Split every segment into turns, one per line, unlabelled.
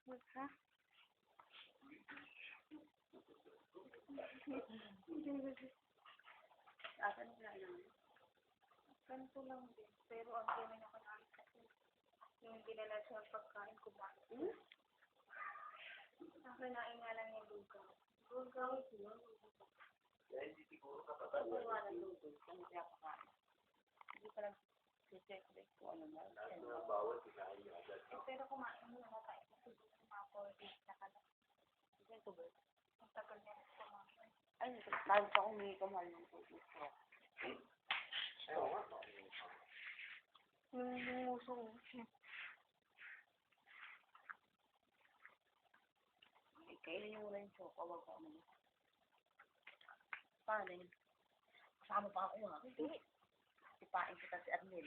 Ha?
Asan na lang?
Ganito lang din. Pero ang dami na kanali kasi. Yung dinala sa pagkain ko ba? Akin na nga lang yung lugaw. Lugaw?
Dahil hindi siguro kapagawa ng luto. Kung kaya pakain. Hindi pa nag-check kung ano na. Bawal kinain niya agad.
Pero kumain mo na tayo. Kasi mga 4 days na ka na.
Ito ba?
Ang tagal niya na kumain.
Ay, lalo pa kung may kamahal ng tuto. Ayaw nga.
Yung muso mo.
Kainin yung rin so, kawag ka mo. Paano yun? Kasama pa ako ha? Hindi. Ipain kita si Arnel.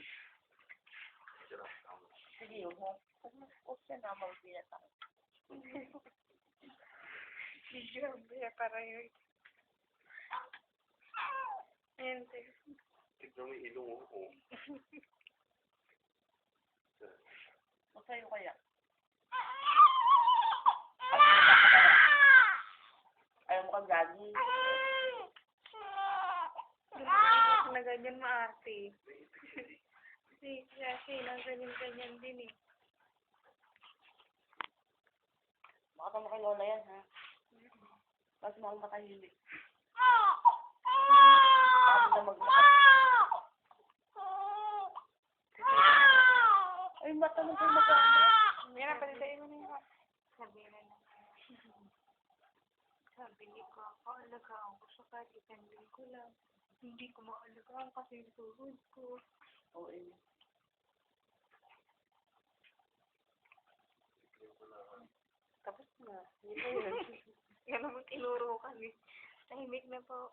Sige yun ha? Huwag siya na mawagila tayo.
Grabe, para yun. Ayan,
Tignan mo yung ilong ko.
Masa'yo kaya? Ayaw mo kang gagi.
na ganyan maarte. Kasi lang ganyan din eh.
Baka pa kay Lola yan ha? Mas mahal matahimik. Bakit na magmakas? Ay, mata mo kung mag-ano.
Yan na, palitain mo na yun. Sabi na lang. Sabi ni ko, alagaan ko siya kahit itandin ko lang. Hindi ko maalagaan kasi yung tuhod ko.
Oo, eh.
Tapos na. Yan naman tinuro kami. Tahimik na po.